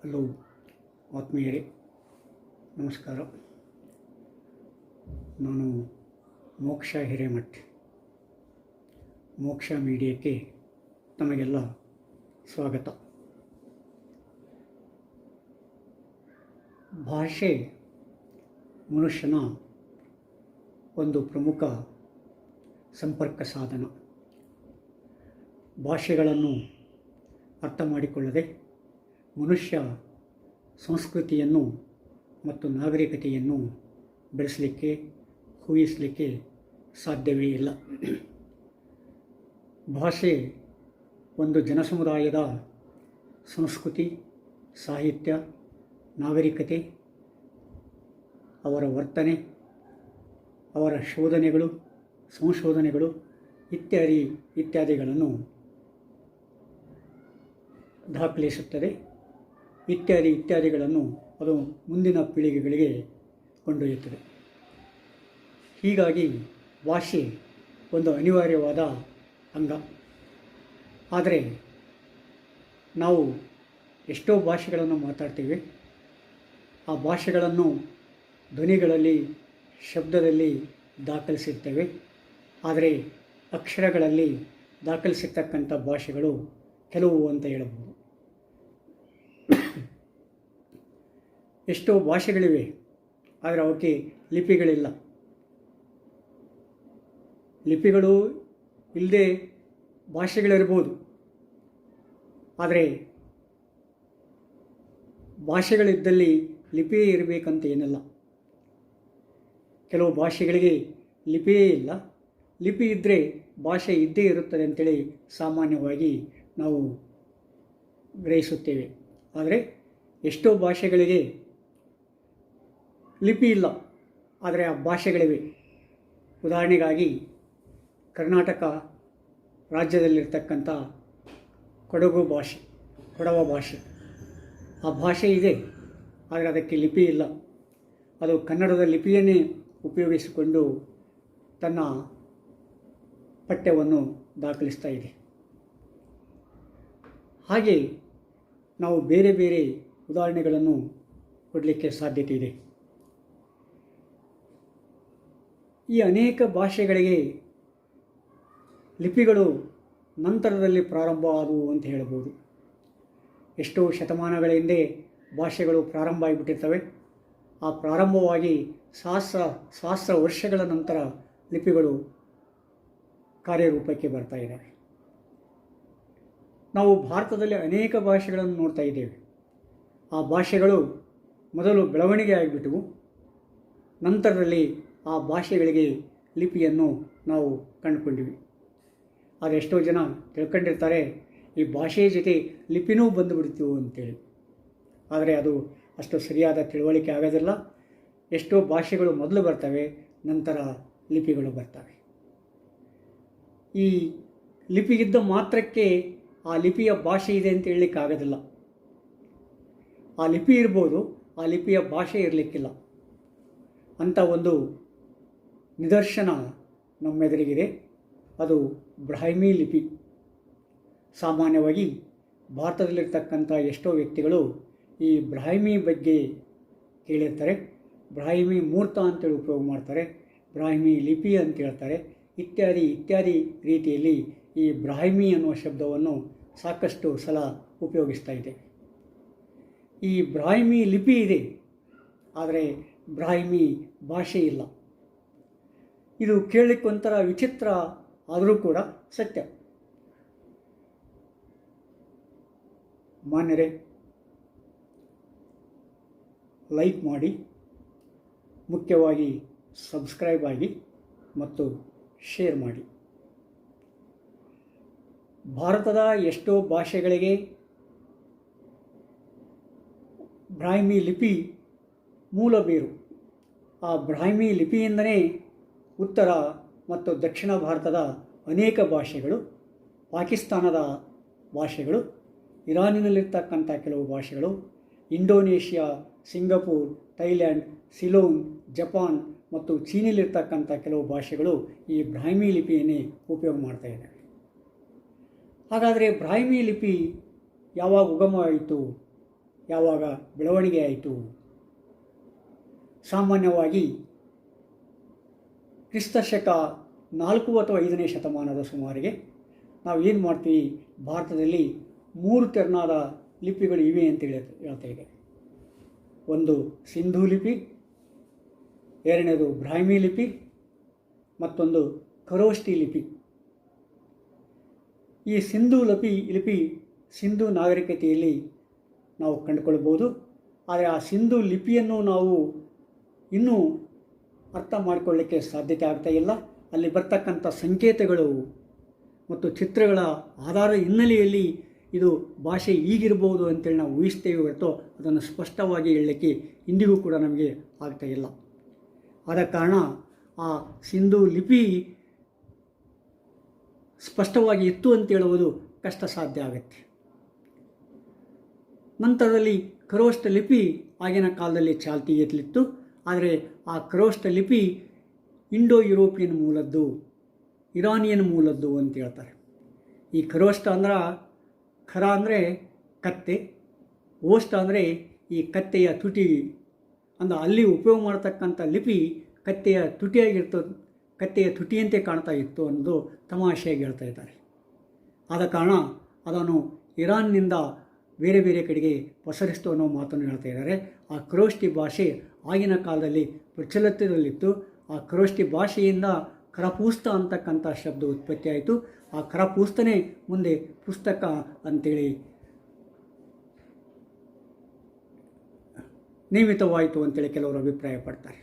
Hello ಆತ್ಮೀಯರೇ, ನಮಸ್ಕಾರ. ನಾನು ಮೋಕ್ಷ ಹಿರೇಮಠ್. ಮೋಕ್ಷ ಮೀಡಿಯಾಕ್ಕೆ ತಮಗೆಲ್ಲ ಸ್ವಾಗತ. ಭಾಷೆ ಮನುಷ್ಯನ ಒಂದು ಪ್ರಮುಖ ಸಂಪರ್ಕ ಸಾಧನ. ಭಾಷೆಗಳನ್ನು ಅರ್ಥ ಮಾಡಿಕೊಳ್ಳದೆ ಮನುಷ್ಯ ಸಂಸ್ಕೃತಿಯನ್ನು ಮತ್ತು ನಾಗರಿಕತೆಯನ್ನು ಬೆಳೆಸಲಿಕ್ಕೆ ಊಹಿಸಲಿಕ್ಕೆ ಸಾಧ್ಯವೇ ಇಲ್ಲ. ಭಾಷೆ ಒಂದು ಜನಸಮುದಾಯದ ಸಂಸ್ಕೃತಿ, ಸಾಹಿತ್ಯ, ನಾಗರಿಕತೆ, ಅವರ ವರ್ತನೆ, ಅವರ ಶೋಧನೆಗಳು, ಸಂಶೋಧನೆಗಳು ಇತ್ಯಾದಿಗಳನ್ನು ದಾಖಲಿಸುತ್ತದೆ. ಇತ್ಯಾದಿಗಳನ್ನು ಅದು ಮುಂದಿನ ಪೀಳಿಗೆಗಳಿಗೆ ಕೊಂಡೊಯ್ಯುತ್ತದೆ. ಹೀಗಾಗಿ ಭಾಷೆ ಒಂದು ಅನಿವಾರ್ಯವಾದ ಅಂಗ. ಆದರೆ ನಾವು ಎಷ್ಟೋ ಭಾಷೆಗಳನ್ನು ಮಾತಾಡ್ತೀವಿ. ಆ ಭಾಷೆಗಳನ್ನು ಧ್ವನಿಗಳಲ್ಲಿ, ಶಬ್ದದಲ್ಲಿ ದಾಖಲಿಸಿರ್ತೇವೆ. ಆದರೆ ಅಕ್ಷರಗಳಲ್ಲಿ ದಾಖಲಿಸಿರ್ತಕ್ಕಂಥ ಭಾಷೆಗಳು ಕೆಲವು ಅಂತ ಹೇಳಬಹುದು. ಎಷ್ಟೋ ಭಾಷೆಗಳಿವೆ, ಆದರೆ ಅವಕ್ಕೆ ಲಿಪಿಗಳಿಲ್ಲ. ಲಿಪಿಗಳು ಇಲ್ಲದೆ ಭಾಷೆಗಳಿರ್ಬೋದು, ಆದರೆ ಭಾಷೆಗಳಿದ್ದಲ್ಲಿ ಲಿಪಿಯೇ ಇರಬೇಕಂತ ಏನಿಲ್ಲ. ಕೆಲವು ಭಾಷೆಗಳಿಗೆ ಲಿಪಿಯೇ ಇಲ್ಲ. ಲಿಪಿ ಇದ್ದರೆ ಭಾಷೆ ಇದ್ದೇ ಇರುತ್ತದೆ ಅಂತೇಳಿ ಸಾಮಾನ್ಯವಾಗಿ ನಾವು ಗ್ರಹಿಸುತ್ತೇವೆ. ಆದರೆ ಎಷ್ಟೋ ಭಾಷೆಗಳಿಗೆ ಲಿಪಿ ಇಲ್ಲ, ಆದರೆ ಆ ಭಾಷೆಗಳಿವೆ. ಉದಾಹರಣೆಗಾಗಿ ಕರ್ನಾಟಕ ರಾಜ್ಯದಲ್ಲಿರ್ತಕ್ಕಂಥ ಕೊಡವ ಭಾಷೆ, ಆ ಭಾಷೆ ಇದೆ, ಆದರೆ ಅದಕ್ಕೆ ಲಿಪಿ ಇಲ್ಲ. ಅದು ಕನ್ನಡದ ಲಿಪಿಯನ್ನೇ ಉಪಯೋಗಿಸಿಕೊಂಡು ತನ್ನ ಪಠ್ಯವನ್ನು ದಾಖಲಿಸ್ತಾ ಇದೆ. ಹಾಗೆ ನಾವು ಬೇರೆ ಬೇರೆ ಉದಾಹರಣೆಗಳನ್ನು ಕೊಡಲಿಕ್ಕೆ ಸಾಧ್ಯತೆ ಇದೆ. ಈ ಅನೇಕ ಭಾಷೆಗಳಿಗೆ ಲಿಪಿಗಳು ನಂತರದಲ್ಲಿ ಪ್ರಾರಂಭ ಆದವು ಅಂತ ಹೇಳ್ಬೋದು. ಎಷ್ಟೋ ಶತಮಾನಗಳ ಹಿಂದೆ ಭಾಷೆಗಳು ಪ್ರಾರಂಭ ಆಗಿಬಿಟ್ಟಿರ್ತವೆ. ಆ ಪ್ರಾರಂಭವಾಗಿ ಸಹಸ್ರ ವರ್ಷಗಳ ನಂತರ ಲಿಪಿಗಳು ಕಾರ್ಯರೂಪಕ್ಕೆ ಬರ್ತಾ ಇದ್ದಾವೆ. ನಾವು ಭಾರತದಲ್ಲಿ ಅನೇಕ ಭಾಷೆಗಳನ್ನು ನೋಡ್ತಾ ಇದ್ದೇವೆ. ಆ ಭಾಷೆಗಳು ಮೊದಲು ಬೆಳವಣಿಗೆ ಆಗಿಬಿಟ್ಟವು. ನಂತರದಲ್ಲಿ ಆ ಭಾಷೆಗಳಿಗೆ ಲಿಪಿಯನ್ನು ನಾವು ಕಂಡುಕೊಂಡಿವಿ. ಆದರೆ ಎಷ್ಟೋ ಜನ ತಿಳ್ಕೊಂಡಿರ್ತಾರೆ, ಈ ಭಾಷೆಯ ಜೊತೆ ಲಿಪಿನೂ ಬಂದುಬಿಡ್ತು ಅಂತೇಳಿ. ಆದರೆ ಅದು ಅಷ್ಟು ಸರಿಯಾದ ತಿಳುವಳಿಕೆ ಆಗೋದಿಲ್ಲ. ಎಷ್ಟೋ ಭಾಷೆಗಳು ಮೊದಲು ಬರ್ತವೆ, ನಂತರ ಲಿಪಿಗಳು ಬರ್ತವೆ. ಈ ಲಿಪಿಗಿದ್ದ ಮಾತ್ರಕ್ಕೆ ಆ ಲಿಪಿಯ ಭಾಷೆ ಇದೆ ಅಂತ ಹೇಳಲಿಕ್ಕಾಗೋದಿಲ್ಲ. ಆ ಲಿಪಿ ಇರ್ಬೋದು, ಆ ಲಿಪಿಯ ಭಾಷೆ ಇರಲಿಕ್ಕಿಲ್ಲ. ಅಂಥ ಒಂದು ನಿದರ್ಶನ ನಮ್ಮೆದುರಿಗಿದೆ. ಅದು ಬ್ರಾಹ್ಮಿ ಲಿಪಿ. ಸಾಮಾನ್ಯವಾಗಿ ಭಾರತದಲ್ಲಿರ್ತಕ್ಕಂಥ ಎಷ್ಟೋ ವ್ಯಕ್ತಿಗಳು ಈ ಬ್ರಾಹ್ಮಿ ಬಗ್ಗೆ ಕೇಳಿರ್ತಾರೆ. ಬ್ರಾಹ್ಮಿ ಮೂರ್ತ ಅಂತೇಳಿ ಉಪಯೋಗ ಮಾಡ್ತಾರೆ, ಬ್ರಾಹ್ಮಿ ಲಿಪಿ ಅಂತ ಹೇಳ್ತಾರೆ. ಇತ್ಯಾದಿ ರೀತಿಯಲ್ಲಿ ಈ ಬ್ರಾಹ್ಮಿ ಅನ್ನುವ ಶಬ್ದವನ್ನು ಸಾಕಷ್ಟು ಸಲ ಉಪಯೋಗಿಸ್ತಾ ಇದೆ. ಈ ಬ್ರಾಹ್ಮಿ ಲಿಪಿ ಇದೆ, ಆದರೆ ಬ್ರಾಹ್ಮಿ ಭಾಷೆ ಇಲ್ಲ. ಇದು ಕೇಳಲಿಕ್ಕೆ ಒಂಥರ ವಿಚಿತ್ರ ಆದರೂ ಕೂಡ ಸತ್ಯ. ಮಾನ್ಯರೇ, ಲೈಕ್ ಮಾಡಿ, ಮುಖ್ಯವಾಗಿ ಸಬ್ಸ್ಕ್ರೈಬ್ ಆಗಿ ಮತ್ತು ಶೇರ್ ಮಾಡಿ. ಭಾರತದ ಎಷ್ಟೋ ಭಾಷೆಗಳಿಗೆ ಬ್ರಾಹ್ಮಿ ಲಿಪಿ ಮೂಲ ಬೇರು. ಆ ಬ್ರಾಹ್ಮಿ ಲಿಪಿಯಿಂದಲೇ ಉತ್ತರ ಮತ್ತು ದಕ್ಷಿಣ ಭಾರತದ ಅನೇಕ ಭಾಷೆಗಳು, ಪಾಕಿಸ್ತಾನದ ಭಾಷೆಗಳು, ಇರಾನಿನಲ್ಲಿರ್ತಕ್ಕಂಥ ಕೆಲವು ಭಾಷೆಗಳು, Indonesia, Singapore, Thailand, Ceylon, Japan ಮತ್ತು ಚೀನಲ್ಲಿರ್ತಕ್ಕಂಥ ಕೆಲವು ಭಾಷೆಗಳು ಈ ಬ್ರಾಹ್ಮಿ ಲಿಪಿಯನ್ನೇ ಉಪಯೋಗ ಮಾಡ್ತಾ ಇದ್ದಾವೆ. ಹಾಗಾದರೆ ಬ್ರಾಹ್ಮಿ ಲಿಪಿ ಯಾವಾಗ ಉಗಮವಾಯಿತು ಯಾವಾಗ ಬೆಳವಣಿಗೆ ಆಯಿತು? ಸಾಮಾನ್ಯವಾಗಿ ಕ್ರಿಸ್ತಶಕ 4 ಅಥವಾ 5ನೇ ಶತಮಾನದ ಸುಮಾರಿಗೆ ನಾವು ಏನು ಮಾಡ್ತೀವಿ, ಭಾರತದಲ್ಲಿ 3 ತೆರನಾದ ಲಿಪಿಗಳು ಇವೆ ಅಂತೇಳಿ ಹೇಳ್ತಾ ಇದೆ. ಒಂದು ಸಿಂಧೂ ಲಿಪಿ, ಎರಡನೇದು ಬ್ರಾಹ್ಮಿ ಲಿಪಿ, ಮತ್ತೊಂದು ಖರೋಷ್ಠಿ ಲಿಪಿ. ಈ ಸಿಂಧೂ ಲಿಪಿ ಸಿಂಧೂ ನಾಗರಿಕತೆಯಲ್ಲಿ ನಾವು ಕಂಡುಕೊಳ್ಬೋದು. ಆದರೆ ಆ ಸಿಂಧೂ ಲಿಪಿಯನ್ನು ನಾವು ಇನ್ನೂ ಅರ್ಥ ಮಾಡಿಕೊಳ್ಳಲಿಕ್ಕೆ ಸಾಧ್ಯತೆ ಆಗ್ತಾ ಇಲ್ಲ. ಅಲ್ಲಿ ಬರ್ತಕ್ಕಂಥ ಸಂಕೇತಗಳು ಮತ್ತು ಚಿತ್ರಗಳ ಆಧಾರದ ಹಿನ್ನೆಲೆಯಲ್ಲಿ ಇದು ಭಾಷೆ ಈಗಿರ್ಬೋದು ಅಂತೇಳಿ ನಾವು ಊಹಿಸ್ತೇವೆ ಹೊರತು ಅದನ್ನು ಸ್ಪಷ್ಟವಾಗಿ ಹೇಳಲಿಕ್ಕೆ ಇಂದಿಗೂ ಕೂಡ ನಮಗೆ ಆಗ್ತಾ ಇಲ್ಲ. ಆದ ಕಾರಣ ಆ ಸಿಂಧೂ ಲಿಪಿ ಸ್ಪಷ್ಟವಾಗಿ ಇತ್ತು ಅಂತ ಹೇಳುವುದು ಕಷ್ಟ ಸಾಧ್ಯ ಆಗುತ್ತೆ. ನಂತರದಲ್ಲಿ ಖರೋಷ್ಠ ಲಿಪಿ ಆಗಿನ ಕಾಲದಲ್ಲಿ ಚಾಲ್ತಿಯಲ್ಲಿತ್ತು. ಆದರೆ ಆ ಖರೋಷ್ಠ ಲಿಪಿ ಇಂಡೋ ಯುರೋಪಿಯನ್ ಮೂಲದ್ದು, ಇರಾನಿಯನ್ ಮೂಲದ್ದು ಅಂತ ಹೇಳ್ತಾರೆ. ಈ ಖರೋಷ್ಠ ಖರ ಅಂದರೆ ಕತ್ತೆ, ಓಷ್ಠ ಅಂದರೆ ಈ ಕತ್ತೆಯ ತುಟಿ ಅಲ್ಲಿ ಉಪಯೋಗ ಮಾಡತಕ್ಕಂಥ ಲಿಪಿ ಕತ್ತೆಯ ತುಟಿಯಂತೆ ಕಾಣ್ತಾ ಇತ್ತು ಅನ್ನೋದು ತಮಾಷೆಯಾಗಿ ಹೇಳ್ತಾ ಇದ್ದಾರೆ. ಆದ ಕಾರಣ ಅದನ್ನು ಇರಾನ್ನಿಂದ ಬೇರೆ ಬೇರೆ ಕಡೆಗೆ ಪಸರಿಸ್ತು ಅನ್ನೋ ಮಾತನ್ನು ಹೇಳ್ತಾ ಇದ್ದಾರೆ. ಆ ಖರೋಷ್ಠಿ ಭಾಷೆ ಆಗಿನ ಕಾಲದಲ್ಲಿ ಪ್ರಚಲಿತದಲ್ಲಿತ್ತು. ಆ ಖರೋಷ್ಠಿ ಭಾಷೆಯಿಂದ ಕರಪೂಸ್ತ ಅಂತಕ್ಕಂಥ ಶಬ್ದ ಉತ್ಪತ್ತಿ ಆಯಿತು. ಆ ಕರಪೂಸ್ತನೇ ಮುಂದೆ ಪುಸ್ತಕ ಅಂತೇಳಿ ನೇಮಿತವಾಯಿತು ಅಂತೇಳಿ ಕೆಲವರು ಅಭಿಪ್ರಾಯ ಪಡ್ತಾರೆ.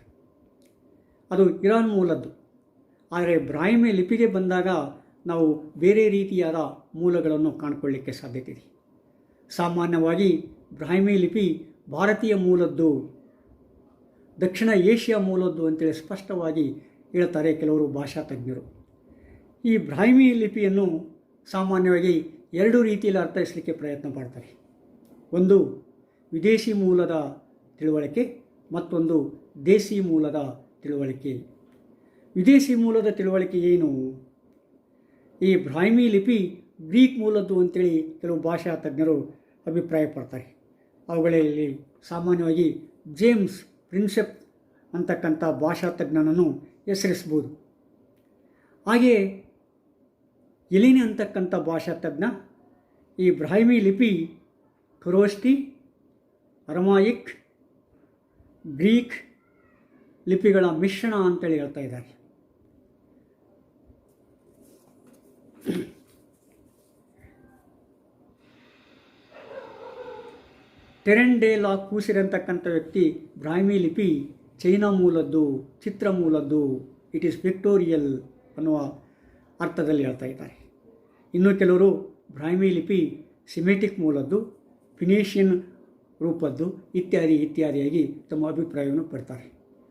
ಅದು ಇರಾನ್ ಮೂಲದ್ದು. ಆದರೆ ಬ್ರಾಹ್ಮಿ ಲಿಪಿಗೆ ಬಂದಾಗ ನಾವು ಬೇರೆ ರೀತಿಯಾದ ಮೂಲಗಳನ್ನು ಕಾಣ್ಕೊಳ್ಳಿಕ್ಕೆ ಸಾಧ್ಯತೆ ಇದೆ. ಸಾಮಾನ್ಯವಾಗಿ ಬ್ರಾಹ್ಮಿ ಲಿಪಿ ಭಾರತೀಯ ಮೂಲದ್ದು, ದಕ್ಷಿಣ ಏಷ್ಯಾ ಮೂಲದ್ದು ಅಂತೇಳಿ ಸ್ಪಷ್ಟವಾಗಿ ಹೇಳ್ತಾರೆ ಕೆಲವರು ಭಾಷಾ ತಜ್ಞರು. ಈ ಬ್ರಾಹ್ಮಿ ಲಿಪಿಯನ್ನು ಸಾಮಾನ್ಯವಾಗಿ 2 ರೀತಿಯಲ್ಲಿ ಅರ್ಥೈಸಲಿಕ್ಕೆ ಪ್ರಯತ್ನ ಪಡ್ತಾರೆ. ಒಂದು ವಿದೇಶಿ ಮೂಲದ ತಿಳುವಳಿಕೆ, ಮತ್ತೊಂದು ದೇಸಿ ಮೂಲದ ತಿಳುವಳಿಕೆ. ವಿದೇಶಿ ಮೂಲದ ತಿಳುವಳಿಕೆ ಏನು? ಈ ಬ್ರಾಹ್ಮಿ ಲಿಪಿ ಗ್ರೀಕ್ ಮೂಲದ್ದು ಅಂತೇಳಿ ಕೆಲವು ಭಾಷಾ ತಜ್ಞರು ಅಭಿಪ್ರಾಯ ಪಡ್ತಾರೆ. ಅವುಗಳಲ್ಲಿ ಸಾಮಾನ್ಯವಾಗಿ ಜೇಮ್ಸ್ ಪ್ರಿನ್ಸೆಪ್ ಅಂತಕ್ಕಂಥ ಭಾಷಾ ತಜ್ಞನನ್ನು ಹೆಸರಿಸ್ಬೋದು. ಹಾಗೆಯೇ ಎಲಿನಿ ಅಂತಕ್ಕಂಥ ಭಾಷಾ ತಜ್ಞ ಈ ಬ್ರಾಹ್ಮಿ ಲಿಪಿ ಖರೋಷ್ಠಿ, ಅರಮಾಯಿಕ್, ಗ್ರೀಕ್ ಲಿಪಿಗಳ ಮಿಶ್ರಣ ಅಂತೇಳಿ ಹೇಳ್ತಾ ಇದ್ದಾರೆ. ಟೆರೆನ್ ಡೆ ಲಾ ಕೂಸಿರ್ ಅಂತಕ್ಕಂಥ ವ್ಯಕ್ತಿ ಬ್ರಾಹ್ಮಿ ಲಿಪಿ ಚೈನಾ ಮೂಲದ್ದು, ಚಿತ್ರ ಮೂಲದ್ದು, ಇಟ್ ಈಸ್ ವಿಕ್ಟೋರಿಯಲ್ ಅನ್ನುವ ಅರ್ಥದಲ್ಲಿ ಹೇಳ್ತಾ ಇದ್ದಾರೆ. ಇನ್ನು ಕೆಲವರು ಬ್ರಾಹ್ಮಿ ಲಿಪಿ ಸಿಮೆಟಿಕ್ ಮೂಲದ್ದು, ಫಿನಿಷಿಯನ್ ರೂಪದ್ದು ಇತ್ಯಾದಿಯಾಗಿ ತಮ್ಮ ಅಭಿಪ್ರಾಯವನ್ನು ಪಡ್ತಾರೆ.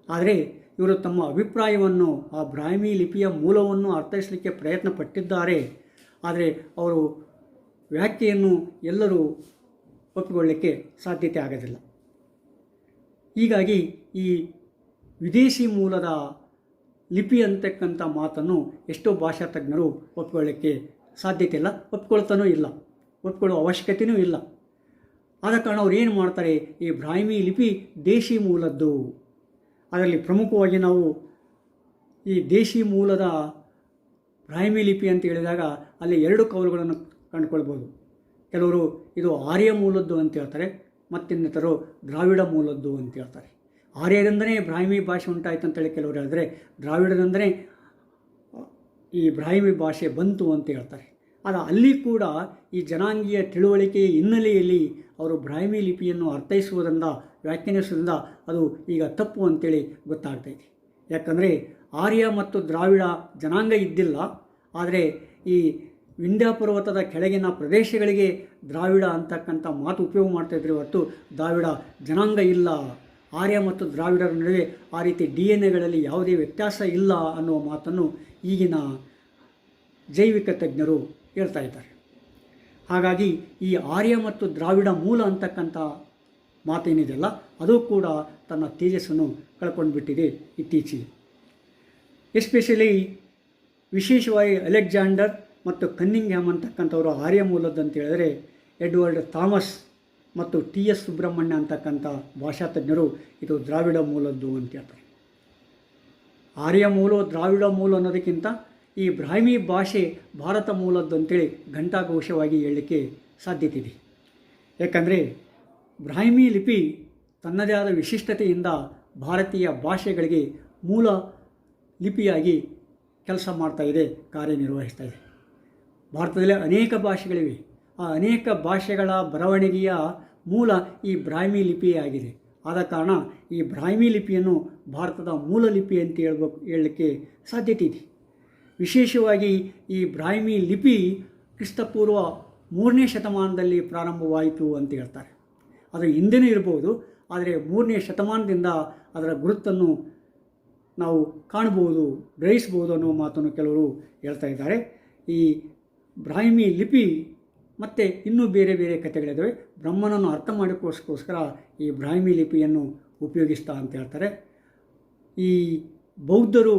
ಆದರೆ ಇವರು ತಮ್ಮ ಅಭಿಪ್ರಾಯವನ್ನು ಆ ಬ್ರಾಹ್ಮಿ ಲಿಪಿಯ ಮೂಲವನ್ನು ಅರ್ಥೈಸಲಿಕ್ಕೆ ಪ್ರಯತ್ನ ಪಟ್ಟಿದ್ದಾರೆ. ಆದರೆ ಅವರು ವ್ಯಾಖ್ಯೆಯನ್ನು ಎಲ್ಲರೂ ಒಪ್ಪಿಕೊಳ್ಳಲಿಕ್ಕೆ ಸಾಧ್ಯತೆ ಆಗೋದಿಲ್ಲ. ಹೀಗಾಗಿ ಈ ವಿದೇಶಿ ಮೂಲದ ಲಿಪಿ ಅಂತಕ್ಕಂಥ ಮಾತನ್ನು ಎಷ್ಟೋ ಭಾಷಾ ತಜ್ಞರು ಒಪ್ಪಿಕೊಳ್ಳಲಿಕ್ಕೆ ಸಾಧ್ಯತೆ ಇಲ್ಲ, ಒಪ್ಪಿಕೊಳ್ಳೋ ಅವಶ್ಯಕತೆಯೂ ಇಲ್ಲ. ಆದ ಕಾರಣ ಅವ್ರು ಏನು ಮಾಡ್ತಾರೆ, ಈ ಬ್ರಾಹ್ಮಿ ಲಿಪಿ ದೇಶಿ ಮೂಲದ್ದು. ಅದರಲ್ಲಿ ಪ್ರಮುಖವಾಗಿ ನಾವು ಈ ದೇಶಿ ಮೂಲದ ಬ್ರಾಹ್ಮಿ ಲಿಪಿ ಅಂತ ಹೇಳಿದಾಗ ಅಲ್ಲಿ 2 ಕೌಲುಗಳನ್ನು ಕಂಡುಕೊಳ್ಬೋದು. ಕೆಲವರು ಇದು ಆರ್ಯ ಮೂಲದ್ದು ಅಂತ ಹೇಳ್ತಾರೆ, ಮತ್ತಿನ್ನತರು ದ್ರಾವಿಡ ಮೂಲದ್ದು ಅಂತ ಹೇಳ್ತಾರೆ. ಆರ್ಯರಿಂದನೇ ಬ್ರಾಹ್ಮಿ ಭಾಷೆ ಉಂಟಾಯಿತು ಅಂತೇಳಿ ಕೆಲವರು ಹೇಳಿದ್ರೆ, ದ್ರಾವಿಡದಿಂದನೇ ಈ ಬ್ರಾಹ್ಮಿ ಭಾಷೆ ಬಂತು ಅಂತ ಹೇಳ್ತಾರೆ. ಆದರೆ ಅಲ್ಲಿ ಕೂಡ ಈ ಜನಾಂಗೀಯ ತಿಳುವಳಿಕೆಯ ಹಿನ್ನೆಲೆಯಲ್ಲಿ ಅವರು ಬ್ರಾಹ್ಮಿ ಲಿಪಿಯನ್ನು ಅರ್ಥೈಸುವುದರಿಂದ, ವ್ಯಾಖ್ಯಾನಿಸುವುದರಿಂದ ಅದು ಈಗ ತಪ್ಪು ಅಂತೇಳಿ ಗೊತ್ತಾಗ್ತೈತಿ. ಯಾಕಂದರೆ ಆರ್ಯ ಮತ್ತು ದ್ರಾವಿಡ ಜನಾಂಗ ಇದ್ದಿಲ್ಲ. ಆದರೆ ಈ ವಿಂಧ್ಯ ಪರ್ವತದ ಕೆಳಗಿನ ಪ್ರದೇಶಗಳಿಗೆ ದ್ರಾವಿಡ ಅಂತಕ್ಕಂಥ ಮಾತು ಉಪಯೋಗ ಮಾಡ್ತಾಯಿದ್ರೆ ಹೊರತು ದ್ರಾವಿಡ ಜನಾಂಗ ಇಲ್ಲ. ಆರ್ಯ ಮತ್ತು ದ್ರಾವಿಡರ ನಡುವೆ ಆ ರೀತಿ DNA ಯಾವುದೇ ವ್ಯತ್ಯಾಸ ಇಲ್ಲ ಅನ್ನುವ ಮಾತನ್ನು ಈಗಿನ ಜೈವಿಕ ತಜ್ಞರು ಹೇಳ್ತಾ ಇದ್ದಾರೆ. ಹಾಗಾಗಿ ಈ ಆರ್ಯ ಮತ್ತು ದ್ರಾವಿಡ ಮೂಲ ಅಂತಕ್ಕಂಥ ಮಾತೇನಿದೆಯಲ್ಲ ಅದು ಕೂಡ ತನ್ನ ತೇಜಸ್ಸನ್ನು ಕಳ್ಕೊಂಡ್ಬಿಟ್ಟಿದೆ ಇತ್ತೀಚೆಗೆ. ಎಸ್ಪೆಷಲಿ ವಿಶೇಷವಾಗಿ ಅಲೆಕ್ಸಾಂಡರ್ ಮತ್ತು ಕನ್ನಿಂಗ್ಹ್ಯಾಮ್ ಅಂತಕ್ಕಂಥವರು ಆರ್ಯ ಮೂಲದ್ದು ಅಂತ ಹೇಳಿದರೆ, ಎಡ್ವರ್ಡ್ ಥಾಮಸ್ ಮತ್ತು TS ಸುಬ್ರಹ್ಮಣ್ಯ ಅಂತಕ್ಕಂಥ ಭಾಷಾ ತಜ್ಞರು ಇದು ದ್ರಾವಿಡ ಮೂಲದ್ದು ಅಂತ ಹೇಳ್ತಾರೆ. ಆರ್ಯ ಮೂಲ ದ್ರಾವಿಡ ಮೂಲ ಅನ್ನೋದಕ್ಕಿಂತ ಈ ಬ್ರಾಹ್ಮಿ ಭಾಷೆ ಭಾರತ ಮೂಲದ್ದು ಅಂತೇಳಿ ಘಂಟಾಘೋಷವಾಗಿ ಹೇಳಲಿಕ್ಕೆ ಸಾಧ್ಯತೆ ಇದೆ. ಯಾಕಂದರೆ ಬ್ರಾಹ್ಮಿ ಲಿಪಿ ತನ್ನದೇ ಆದ ವಿಶಿಷ್ಟತೆಯಿಂದ ಭಾರತೀಯ ಭಾಷೆಗಳಿಗೆ ಮೂಲ ಲಿಪಿಯಾಗಿ ಕೆಲಸ ಮಾಡ್ತಾಯಿದೆ, ಕಾರ್ಯನಿರ್ವಹಿಸ್ತಾ ಇದೆ. ಭಾರತದಲ್ಲಿ ಅನೇಕ ಭಾಷೆಗಳಿವೆ. ಆ ಅನೇಕ ಭಾಷೆಗಳ ಬರವಣಿಗೆಯ ಮೂಲ ಈ ಬ್ರಾಹ್ಮಿ ಲಿಪಿಯಾಗಿದೆ. ಆದ ಕಾರಣ ಈ ಬ್ರಾಹ್ಮಿ ಲಿಪಿಯನ್ನು ಭಾರತದ ಮೂಲ ಲಿಪಿ ಅಂತ ಹೇಳಲಿಕ್ಕೆ ಸಾಧ್ಯತೆ ಇದೆ. ವಿಶೇಷವಾಗಿ ಈ ಬ್ರಾಹ್ಮಿ ಲಿಪಿ ಕ್ರಿಸ್ತಪೂರ್ವ 3ನೇ ಶತಮಾನದಲ್ಲಿ ಪ್ರಾರಂಭವಾಯಿತು ಅಂತ ಹೇಳ್ತಾರೆ. ಅದು ಹಿಂದೆನೂ ಇರ್ಬೋದು, ಆದರೆ 3ನೇ ಶತಮಾನದಿಂದ ಅದರ ಗುರುತನ್ನು ನಾವು ಕಾಣ್ಬೋದು, ಗ್ರಹಿಸ್ಬೋದು ಅನ್ನೋ ಮಾತನ್ನು ಕೆಲವರು ಹೇಳ್ತಾ ಇದ್ದಾರೆ. ಈ ಬ್ರಾಹ್ಮಿ ಲಿಪಿ ಮತ್ತು ಇನ್ನೂ ಬೇರೆ ಬೇರೆ ಕಥೆಗಳಿದ್ದಾವೆ. ಬ್ರಹ್ಮನನ್ನು ಅರ್ಥ ಮಾಡಿಕೋಸ್ಕರ ಈ ಬ್ರಾಹ್ಮಿ ಲಿಪಿಯನ್ನು ಉಪಯೋಗಿಸ್ತಾ ಅಂತ ಹೇಳ್ತಾರೆ. ಈ ಬೌದ್ಧರು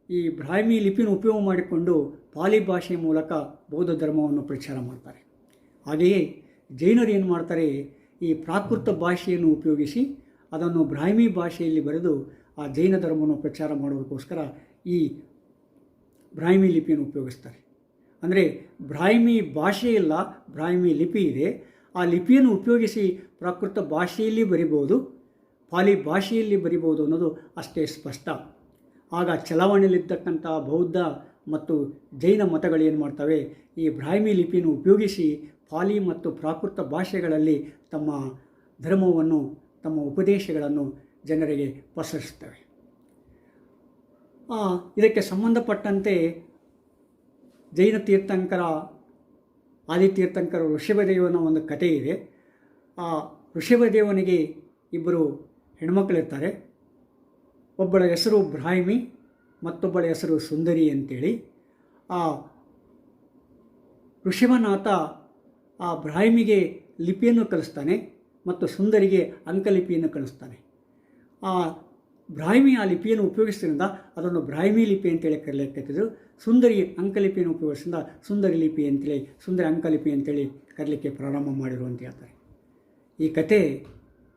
ಈ ಬ್ರಾಹ್ಮಿ ಲಿಪಿನ ಉಪಯೋಗ ಮಾಡಿಕೊಂಡು ಪಾಲಿ ಭಾಷೆಯ ಮೂಲಕ ಬೌದ್ಧ ಧರ್ಮವನ್ನು ಪ್ರಚಾರ ಮಾಡ್ತಾರೆ. ಹಾಗೆಯೇ ಜೈನರು ಏನು ಮಾಡ್ತಾರೆ, ಈ ಪ್ರಾಕೃತ ಭಾಷೆಯನ್ನು ಉಪಯೋಗಿಸಿ ಅದನ್ನು ಬ್ರಾಹ್ಮಿ ಭಾಷೆಯಲ್ಲಿ ಬರೆದು ಆ ಜೈನ ಧರ್ಮವನ್ನು ಪ್ರಚಾರ ಮಾಡೋದಕ್ಕೋಸ್ಕರ ಈ ಬ್ರಾಹ್ಮಿ ಲಿಪಿಯನ್ನು ಉಪಯೋಗಿಸ್ತಾರೆ. ಅಂದರೆ ಬ್ರಾಹ್ಮಿ ಭಾಷೆ ಇಲ್ಲ, ಬ್ರಾಹ್ಮಿ ಲಿಪಿ ಇದೆ. ಆ ಲಿಪಿಯನ್ನು ಉಪಯೋಗಿಸಿ ಪ್ರಾಕೃತ ಭಾಷೆಯಲ್ಲಿ ಬರಿಬೋದು, ಪಾಲಿ ಭಾಷೆಯಲ್ಲಿ ಬರಿಬೋದು ಅನ್ನೋದು ಅಷ್ಟೇ ಸ್ಪಷ್ಟ. ಆಗ ಚಲಾವಣೆಯಲ್ಲಿದ್ದಕ್ಕಂಥ ಬೌದ್ಧ ಮತ್ತು ಜೈನ ಮತಗಳು ಏನು ಮಾಡ್ತವೆ, ಈ ಬ್ರಾಹ್ಮಿ ಲಿಪಿಯನ್ನು ಉಪಯೋಗಿಸಿ ಪಾಲಿ ಮತ್ತು ಪ್ರಾಕೃತ ಭಾಷೆಗಳಲ್ಲಿ ತಮ್ಮ ಧರ್ಮವನ್ನು, ತಮ್ಮ ಉಪದೇಶಗಳನ್ನು ಜನರಿಗೆ ಪಸರಿಸ್ತವೆ. ಇದಕ್ಕೆ ಸಂಬಂಧಪಟ್ಟಂತೆ ಜೈನ ತೀರ್ಥಂಕರ ಆದಿತೀರ್ಥಂಕರ ಋಷಭದೇವನ ಒಂದು ಕಥೆ ಇದೆ. ಆ ಋಷಭದೇವನಿಗೆ ಇಬ್ಬರು ಹೆಣ್ಮಕ್ಳಿರ್ತಾರೆ. ಒಬ್ಬಳ ಹೆಸರು ಬ್ರಾಹ್ಮಿ, ಮತ್ತೊಬ್ಬಳ ಹೆಸರು ಸುಂದರಿ ಅಂತೇಳಿ. ಆ ಋಷಭನಾಥ ಆ ಬ್ರಾಹ್ಮಿಗೆ ಲಿಪಿಯನ್ನು ಕಲಿಸ್ತಾನೆ ಮತ್ತು ಸುಂದರಿಗೆ ಅಂಕಲಿಪಿಯನ್ನು ಕಲಿಸ್ತಾನೆ. ಆ ಬ್ರಾಹ್ಮಿ ಆ ಲಿಪಿಯನ್ನು ಉಪಯೋಗಿಸೋದ್ರಿಂದ ಅದನ್ನು ಬ್ರಾಹ್ಮಿ ಲಿಪಿ ಅಂತೇಳಿ ಕರೀಲಿಕ್ಕೆ, ಸುಂದರಿ ಅಂಕಲಿಪಿಯನ್ನು ಉಪಯೋಗಿಸಿದ ಸುಂದರಿ ಲಿಪಿ ಅಂತೇಳಿ, ಸುಂದರಿ ಅಂಕಲಿಪಿ ಅಂತೇಳಿ ಕರೀಲಿಕ್ಕೆ ಪ್ರಾರಂಭ ಮಾಡಿರು ಅಂತ ಹೇಳ್ತಾರೆ. ಈ ಕತೆ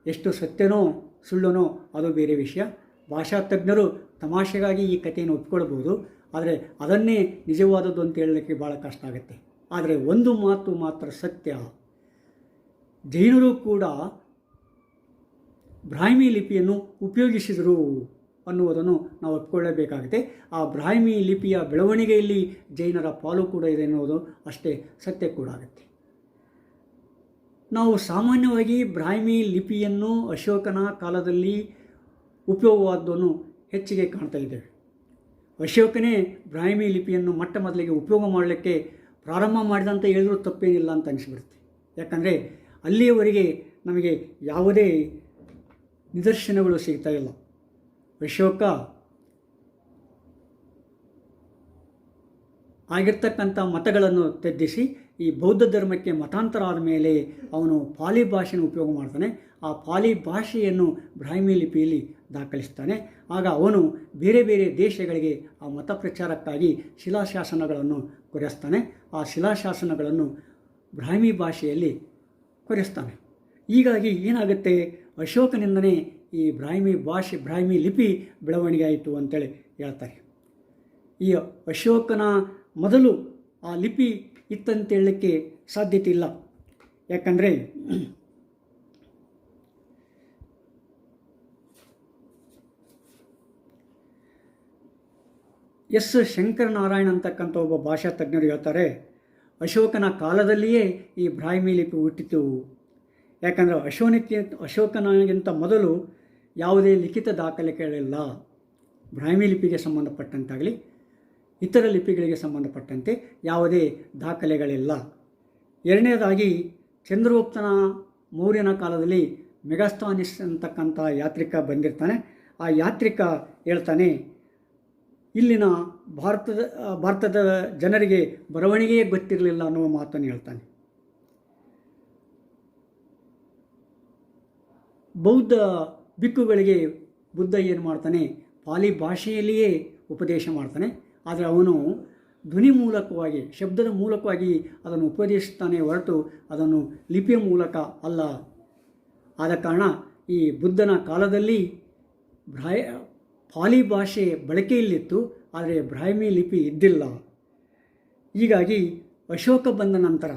ಎಷ್ಟು ಸತ್ಯನೋ ಸುಳ್ಳನೋ ಅದು ಬೇರೆ ವಿಷಯ. ಭಾಷಾ ತಜ್ಞರು ತಮಾಷೆಗಾಗಿ ಈ ಕಥೆಯನ್ನು ಒಪ್ಕೊಳ್ಬೋದು, ಆದರೆ ಅದನ್ನೇ ನಿಜವಾದದ್ದು ಅಂತ ಹೇಳಲಿಕ್ಕೆ ಭಾಳ ಕಷ್ಟ ಆಗುತ್ತೆ. ಆದರೆ ಒಂದು ಮಾತು ಮಾತ್ರ ಸತ್ಯ, ಜೈನರು ಕೂಡ ಬ್ರಾಹ್ಮಿ ಲಿಪಿಯನ್ನು ಉಪಯೋಗಿಸಿದರು ಅನ್ನುವುದನ್ನು ನಾವು ಒಪ್ಪಿಕೊಳ್ಳಬೇಕಾಗುತ್ತೆ. ಆ ಬ್ರಾಹ್ಮಿ ಲಿಪಿಯ ಬೆಳವಣಿಗೆಯಲ್ಲಿ ಜೈನರ ಪಾಲು ಕೂಡ ಇದೆ ಅನ್ನೋದು ಅಷ್ಟೇ ಸತ್ಯ ಕೂಡ ಆಗುತ್ತೆ. ನಾವು ಸಾಮಾನ್ಯವಾಗಿ ಬ್ರಾಹ್ಮಿ ಲಿಪಿಯನ್ನು ಅಶೋಕನ ಕಾಲದಲ್ಲಿ ಉಪಯೋಗವಾದನ್ನು ಹೆಚ್ಚಿಗೆ ಕಾಣ್ತಾ ಇದ್ದೇವೆ. ಅಶೋಕನೇ ಬ್ರಾಹ್ಮಿ ಲಿಪಿಯನ್ನು ಮೊಟ್ಟ ಮೊದಲಿಗೆ ಉಪಯೋಗ ಮಾಡಲಿಕ್ಕೆ ಪ್ರಾರಂಭ ಮಾಡಿದಂತ ಹೇಳಿದ್ರೂ ತಪ್ಪೇನಿಲ್ಲ ಅಂತ ಅನಿಸ್ಬಿಡುತ್ತೆ. ಯಾಕಂದರೆ ಅಲ್ಲಿಯವರೆಗೆ ನಮಗೆ ಯಾವುದೇ ನಿದರ್ಶನಗಳು ಸಿಗ್ತಾ ಇಲ್ಲ. ಅಶೋಕ ಆಗಿರ್ತಕ್ಕಂಥ ಮತಗಳನ್ನು ತ್ಯಜಿಸಿ ಈ ಬೌದ್ಧ ಧರ್ಮಕ್ಕೆ ಮತಾಂತರ ಆದ ಮೇಲೆ ಅವನು ಪಾಲಿ ಭಾಷೆಯನ್ನು ಉಪಯೋಗ ಮಾಡ್ತಾನೆ. ಆ ಪಾಲಿ ಭಾಷೆಯನ್ನು ಬ್ರಾಹ್ಮಿ ಲಿಪಿಯಲ್ಲಿ ದಾಖಲಿಸ್ತಾನೆ. ಆಗ ಅವನು ಬೇರೆ ಬೇರೆ ದೇಶಗಳಿಗೆ ಆ ಮತ ಪ್ರಚಾರಕ್ಕಾಗಿ ಶಿಲಾಶಾಸನಗಳನ್ನು ಕೊರೆಸ್ತಾನೆ. ಆ ಶಿಲಾಶಾಸನಗಳನ್ನು ಬ್ರಾಹ್ಮಿ ಭಾಷೆಯಲ್ಲಿ ಕೊರೆಸ್ತಾನೆ. ಹೀಗಾಗಿ ಏನಾಗುತ್ತೆ, ಅಶೋಕನಿಂದನೇ ಈ ಬ್ರಾಹ್ಮಿ ಭಾಷೆ, ಬ್ರಾಹ್ಮಿ ಲಿಪಿ ಬೆಳವಣಿಗೆ ಆಯಿತು ಅಂತೇಳಿ ಹೇಳ್ತಾರೆ. ಈ ಅಶೋಕನ ಮೊದಲು ಆ ಲಿಪಿ ಇತ್ತಂತ ಹೇಳಲಿಕ್ಕೆ ಸಾಧ್ಯತೆ ಇಲ್ಲ. ಯಾಕಂದರೆ ಎಸ್ ಶಂಕರನಾರಾಯಣ ಅಂತಕ್ಕಂಥ ಒಬ್ಬ ಭಾಷಾ ತಜ್ಞರು ಹೇಳ್ತಾರೆ, ಅಶೋಕನ ಕಾಲದಲ್ಲಿಯೇ ಈ ಬ್ರಾಹ್ಮಿ ಲಿಪಿ ಹುಟ್ಟಿತು. ಯಾಕಂದರೆ ಅಶೋಕನಿಗಿಂತ ಮೊದಲು ಯಾವುದೇ ಲಿಖಿತ ದಾಖಲೆಗಳಿಲ್ಲ. ಬ್ರಾಹ್ಮಿ ಲಿಪಿಗೆ ಸಂಬಂಧಪಟ್ಟಂತಾಗಲಿ ಇತರ ಲಿಪಿಗಳಿಗೆ ಸಂಬಂಧಪಟ್ಟಂತೆ ಯಾವುದೇ ದಾಖಲೆಗಳಿಲ್ಲ. ಎರಡನೇದಾಗಿ ಚಂದ್ರಗುಪ್ತನ ಮೌರ್ಯನ ಕಾಲದಲ್ಲಿ ಮೆಗಾಸ್ತಾನಿಸ್ ಅಂತಕ್ಕಂಥ ಯಾತ್ರಿಕ ಬಂದಿರ್ತಾನೆ. ಆ ಯಾತ್ರಿಕ ಹೇಳ್ತಾನೆ, ಇಲ್ಲಿನ ಭಾರತದ ಜನರಿಗೆ ಬರವಣಿಗೆಯೇ ಗೊತ್ತಿರಲಿಲ್ಲ ಅನ್ನುವ ಮಾತನ್ನು ಹೇಳ್ತಾನೆ. ಬೌದ್ಧ ಭಿಕ್ಕುಗಳಿಗೆ ಬುದ್ಧ ಏನು ಮಾಡ್ತಾನೆ, ಪಾಲಿ ಭಾಷೆಯಲ್ಲಿಯೇ ಉಪದೇಶ ಮಾಡ್ತಾನೆ. ಆದರೆ ಅವನು ಧ್ವನಿ ಮೂಲಕವಾಗಿ, ಶಬ್ದದ ಮೂಲಕವಾಗಿ ಅದನ್ನು ಉಪದೇಶಿಸ್ತಾನೆ ಹೊರತು ಅದನ್ನು ಲಿಪಿಯ ಮೂಲಕ ಅಲ್ಲ ಆದ ಕಾರಣ ಈ ಬುದ್ಧನ ಕಾಲದಲ್ಲಿ ಪಾಲಿ ಭಾಷೆ ಬಳಕೆಯಲ್ಲಿತ್ತು, ಆದರೆ ಬ್ರಾಹ್ಮಿ ಲಿಪಿ ಇದ್ದಿಲ್ಲ. ಹೀಗಾಗಿ ಅಶೋಕ ಬಂದ ನಂತರ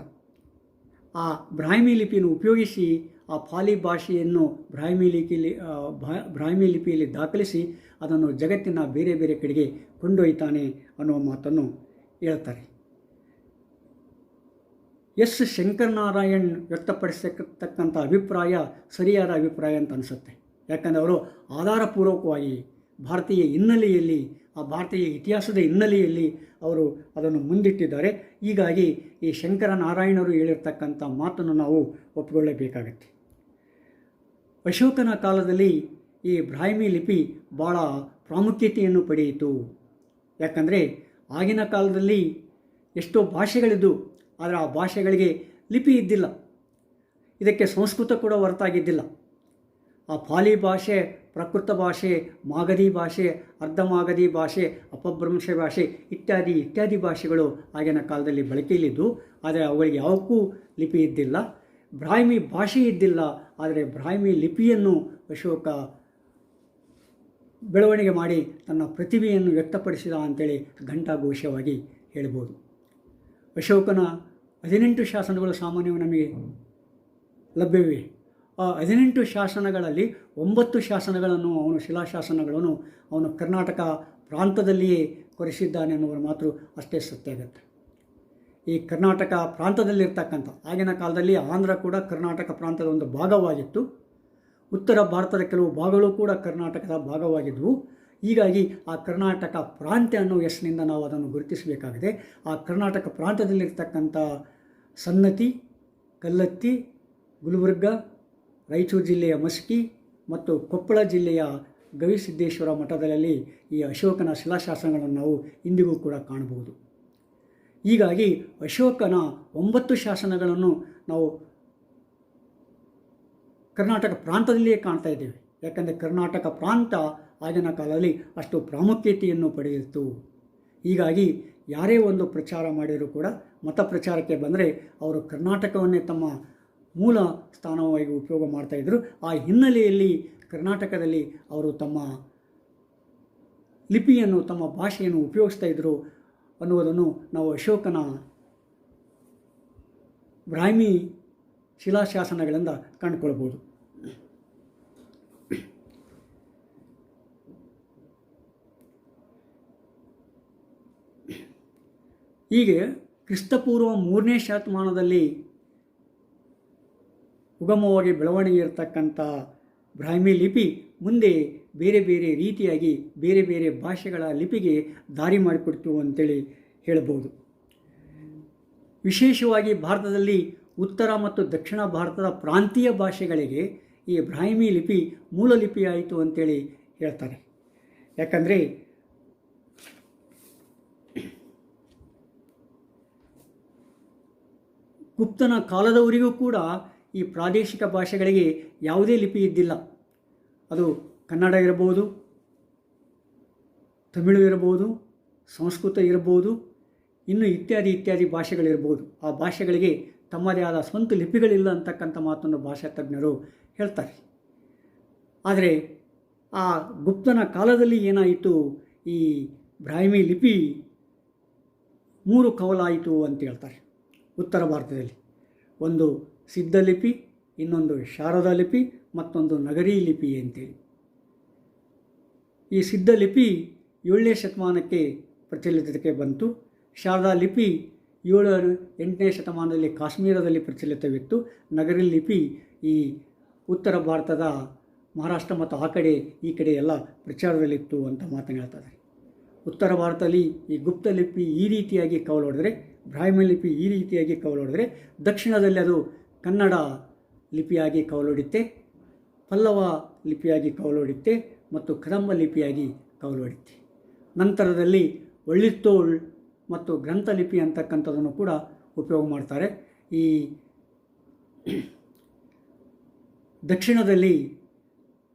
ಆ ಬ್ರಾಹ್ಮಿ ಲಿಪಿಯನ್ನು ಉಪಯೋಗಿಸಿ ಆ ಪಾಲಿ ಭಾಷೆಯನ್ನು ಬ್ರಾಹ್ಮಿ ಲಿಪಿಯಲ್ಲಿ ದಾಖಲಿಸಿ ಅದನ್ನು ಜಗತ್ತಿನ ಬೇರೆ ಬೇರೆ ಕಡೆಗೆ ಕೊಂಡೊಯ್ತಾನೆ ಅನ್ನುವ ಮಾತನ್ನು ಹೇಳ್ತಾರೆ. ಎಸ್ ಶಂಕರನಾರಾಯಣ್ ವ್ಯಕ್ತಪಡಿಸತಕ್ಕಂಥ ಅಭಿಪ್ರಾಯ ಸರಿಯಾದ ಅಭಿಪ್ರಾಯ ಅಂತ ಅನಿಸುತ್ತೆ. ಯಾಕಂದರೆ ಅವರು ಆಧಾರಪೂರ್ವಕವಾಗಿ ಭಾರತೀಯ ಹಿನ್ನೆಲೆಯಲ್ಲಿ, ಆ ಭಾರತೀಯ ಇತಿಹಾಸದ ಹಿನ್ನೆಲೆಯಲ್ಲಿ ಅವರು ಅದನ್ನು ಮುಂದಿಟ್ಟಿದ್ದಾರೆ. ಹೀಗಾಗಿ ಈ ಶಂಕರನಾರಾಯಣರು ಹೇಳಿರ್ತಕ್ಕಂಥ ಮಾತನ್ನು ನಾವು ಒಪ್ಪಿಕೊಳ್ಳಬೇಕಾಗತ್ತೆ. ಅಶೋಕನ ಕಾಲದಲ್ಲಿ ಈ ಬ್ರಾಹ್ಮಿ ಲಿಪಿ ಭಾಳ ಪ್ರಾಮುಖ್ಯತೆಯನ್ನು ಪಡೆಯಿತು. ಯಾಕಂದರೆ ಆಗಿನ ಕಾಲದಲ್ಲಿ ಎಷ್ಟೋ ಭಾಷೆಗಳಿದ್ದು, ಆದರೆ ಆ ಭಾಷೆಗಳಿಗೆ ಲಿಪಿ ಇದ್ದಿಲ್ಲ. ಇದಕ್ಕೆ ಸಂಸ್ಕೃತ ಕೂಡ ಹೊರತಾಗಿದ್ದಿಲ್ಲ. ಆ ಪಾಲಿ ಭಾಷೆ, ಪ್ರಾಕೃತ ಭಾಷೆ, ಮಾಗಧಿ ಭಾಷೆ, ಅರ್ಧ ಮಾಗಧಿ ಭಾಷೆ, ಅಪಭ್ರಂಶ ಭಾಷೆ ಇತ್ಯಾದಿ ಭಾಷೆಗಳು ಆಗಿನ ಕಾಲದಲ್ಲಿ ಬಳಕೆಯಲ್ಲಿದ್ದು, ಆದರೆ ಅವುಗಳಿಗೆ ಯಾವಕ್ಕೂ ಲಿಪಿ ಇದ್ದಿಲ್ಲ. ಬ್ರಾಹ್ಮಿ ಭಾಷೆ ಇದ್ದಿಲ್ಲ, ಆದರೆ ಬ್ರಾಹ್ಮಿ ಲಿಪಿಯನ್ನು ಅಶೋಕ ಬೆಳವಣಿಗೆ ಮಾಡಿ ತನ್ನ ಪ್ರತಿಭೆಯನ್ನು ವ್ಯಕ್ತಪಡಿಸಿದ ಅಂತೇಳಿ ಘಂಟಾಘೋಷವಾಗಿ ಹೇಳ್ಬೋದು. ಅಶೋಕನ 18 ಶಾಸನಗಳು ಸಾಮಾನ್ಯವಾಗಿ ನಮಗೆ ಲಭ್ಯವಿವೆ. ಆ 18 ಶಾಸನಗಳಲ್ಲಿ 9 ಶಾಸನಗಳನ್ನು ಶಿಲಾಶಾಸನಗಳನ್ನು ಅವನು ಕರ್ನಾಟಕ ಪ್ರಾಂತದಲ್ಲಿಯೇ ಕೊರೆಸಿದ್ದಾನೆ ಅನ್ನುವ ಮಾತು ಅಷ್ಟೇ ಸತ್ಯ ಆಗುತ್ತೆ. ಈ ಕರ್ನಾಟಕ ಪ್ರಾಂತದಲ್ಲಿರ್ತಕ್ಕಂಥ, ಆಗಿನ ಕಾಲದಲ್ಲಿ ಆಂಧ್ರ ಕೂಡ ಕರ್ನಾಟಕ ಪ್ರಾಂತದ ಒಂದು ಭಾಗವಾಗಿತ್ತು. ಉತ್ತರ ಭಾರತದ ಕೆಲವು ಭಾಗಗಳು ಕೂಡ ಕರ್ನಾಟಕದ ಭಾಗವಾಗಿದ್ದವು. ಹೀಗಾಗಿ ಆ ಕರ್ನಾಟಕ ಪ್ರಾಂತ್ಯ ಅನ್ನೋ ಹೆಸರಿನಿಂದ ನಾವು ಅದನ್ನು ಗುರುತಿಸಬೇಕಾಗಿದೆ. ಆ ಕರ್ನಾಟಕ ಪ್ರಾಂತದಲ್ಲಿರ್ತಕ್ಕಂಥ ಸನ್ನತಿ, ಕಲ್ಲತ್ತಿ, ಗುಲ್ಬರ್ಗ, ರಾಯಚೂರು ಜಿಲ್ಲೆಯ ಮಸ್ಕಿ ಮತ್ತು ಕೊಪ್ಪಳ ಜಿಲ್ಲೆಯ ಗವಿಸಿದ್ದೇಶ್ವರ ಮಠದಲ್ಲಿ ಈ ಅಶೋಕನ ಶಿಲಾಶಾಸನಗಳನ್ನು ನಾವು ಇಂದಿಗೂ ಕೂಡ ಕಾಣಬಹುದು. ಹೀಗಾಗಿ ಅಶೋಕನ 9 ಶಾಸನಗಳನ್ನು ನಾವು ಕರ್ನಾಟಕ ಪ್ರಾಂತದಲ್ಲಿಯೇ ಕಾಣ್ತಾ ಇದ್ದೇವೆ. ಯಾಕಂದರೆ ಕರ್ನಾಟಕ ಪ್ರಾಂತ ಆಗಿನ ಕಾಲದಲ್ಲಿ ಅಷ್ಟು ಪ್ರಾಮುಖ್ಯತೆಯನ್ನು ಪಡೆದಿತ್ತು. ಹೀಗಾಗಿ ಯಾರೇ ಒಂದು ಪ್ರಚಾರ ಮಾಡಿದರೂ ಕೂಡ, ಮತ ಪ್ರಚಾರಕ್ಕೆ ಬಂದರೆ ಅವರು ಕರ್ನಾಟಕವನ್ನೇ ತಮ್ಮ ಮೂಲ ಸ್ಥಾನವಾಗಿ ಉಪಯೋಗ ಮಾಡ್ತಾಯಿದ್ರು. ಆ ಹಿನ್ನೆಲೆಯಲ್ಲಿ ಕರ್ನಾಟಕದಲ್ಲಿ ಅವರು ತಮ್ಮ ಲಿಪಿಯನ್ನು, ತಮ್ಮ ಭಾಷೆಯನ್ನು ಉಪಯೋಗಿಸ್ತಾ ಇದ್ದರು ಅನ್ನುವುದನ್ನು ನಾವು ಅಶೋಕನ ಬ್ರಾಹ್ಮಿ ಶಿಲಾಶಾಸನಗಳಿಂದ ಕಂಡುಕೊಳ್ಬೋದು. ಹೀಗೆ ಕ್ರಿಸ್ತಪೂರ್ವ 3ನೇ ಶತಮಾನದಲ್ಲಿ ಉಗಮವಾಗಿ ಬೆಳವಣಿಗೆ ಇರತಕ್ಕಂಥ ಬ್ರಾಹ್ಮಿ ಲಿಪಿ ಮುಂದೆ ಬೇರೆ ಬೇರೆ ರೀತಿಯಾಗಿ ಬೇರೆ ಬೇರೆ ಭಾಷೆಗಳ ಲಿಪಿಗೆ ದಾರಿ ಮಾಡಿಕೊಡ್ತು ಅಂತೇಳಿ ಹೇಳ್ಬೋದು. ವಿಶೇಷವಾಗಿ ಭಾರತದಲ್ಲಿ ಉತ್ತರ ಮತ್ತು ದಕ್ಷಿಣ ಭಾರತದ ಪ್ರಾಂತೀಯ ಭಾಷೆಗಳಿಗೆ ಈ ಬ್ರಾಹ್ಮಿ ಲಿಪಿ ಮೂಲ ಲಿಪಿಯಾಯಿತು ಅಂತೇಳಿ ಹೇಳ್ತಾರೆ. ಯಾಕಂದರೆ ಗುಪ್ತನ ಕಾಲದವರೆಗೂ ಕೂಡ ಈ ಪ್ರಾದೇಶಿಕ ಭಾಷೆಗಳಿಗೆ ಯಾವುದೇ ಲಿಪಿ ಇದ್ದಿಲ್ಲ. ಅದು ಕನ್ನಡ ಇರಬಹುದು, ತಮಿಳು ಇರಬಹುದು, ಸಂಸ್ಕೃತ ಇರಬಹುದು, ಇನ್ನು ಇತ್ಯಾದಿ ಭಾಷೆಗಳಿರ್ಬೋದು. ಆ ಭಾಷೆಗಳಿಗೆ ತಮ್ಮದೇ ಆದ ಸ್ವಂತ ಲಿಪಿಗಳಿಲ್ಲ ಅಂತಕ್ಕಂಥ ಮಾತನ್ನು ಭಾಷಾ ತಜ್ಞರು ಹೇಳ್ತಾರೆ. ಆದರೆ ಆ ಗುಪ್ತನ ಕಾಲದಲ್ಲಿ ಏನಾಯಿತು, ಈ ಬ್ರಾಹ್ಮಿ ಲಿಪಿ 3 ಕವಲಾಯಿತು ಅಂತ ಹೇಳ್ತಾರೆ. ಉತ್ತರ ಭಾರತದಲ್ಲಿ ಒಂದು ಸಿದ್ಧ ಲಿಪಿ, ಇನ್ನೊಂದು ಶಾರದಾ ಲಿಪಿ, ಮತ್ತೊಂದು ನಗರಿ ಲಿಪಿ ಅಂತೇಳಿ. ಈ ಸಿದ್ಧ ಲಿಪಿ 7ನೇ ಶತಮಾನಕ್ಕೆ ಪ್ರಚಲಿತಕ್ಕೆ ಬಂತು. ಶಾರದಾ ಲಿಪಿ 7-8ನೇ ಶತಮಾನದಲ್ಲಿ ಕಾಶ್ಮೀರದಲ್ಲಿ ಪ್ರಚಲಿತವಿತ್ತು. ನಗರಿ ಲಿಪಿ ಈ ಉತ್ತರ ಭಾರತದ ಮಹಾರಾಷ್ಟ್ರ ಮತ್ತು ಆ ಕಡೆ ಈ ಕಡೆ ಎಲ್ಲ ಪ್ರಚಾರದಲ್ಲಿತ್ತು ಅಂತ ಮಾತನ್ನು ಹೇಳ್ತಾರೆ. ಉತ್ತರ ಭಾರತದಲ್ಲಿ ಈ ಗುಪ್ತ ಲಿಪಿ ಈ ರೀತಿಯಾಗಿ ಕವಲೊಡೆದರೆ, ಬ್ರಾಹ್ಮಿ ಲಿಪಿ ಈ ರೀತಿಯಾಗಿ ಕವಲೊಡೆದರೆ, ದಕ್ಷಿಣದಲ್ಲಿ ಅದು ಕನ್ನಡ ಲಿಪಿಯಾಗಿ ಕವಲೊಡೆಯುತ್ತೆ, ಪಲ್ಲವ ಲಿಪಿಯಾಗಿ ಕವಲೊಡೆಯುತ್ತೆ ಮತ್ತು ಕದಂಬ ಲಿಪಿಯಾಗಿ ಕವಲೊಡೆಯುತ್ತೆ. ನಂತರದಲ್ಲಿ ಒಳ್ಳಿತ್ತೋಳ್ ಮತ್ತು ಗ್ರಂಥ ಲಿಪಿ ಅಂತಕ್ಕಂಥದ್ದನ್ನು ಕೂಡ ಉಪಯೋಗ ಮಾಡ್ತಾರೆ. ಈ ದಕ್ಷಿಣದಲ್ಲಿ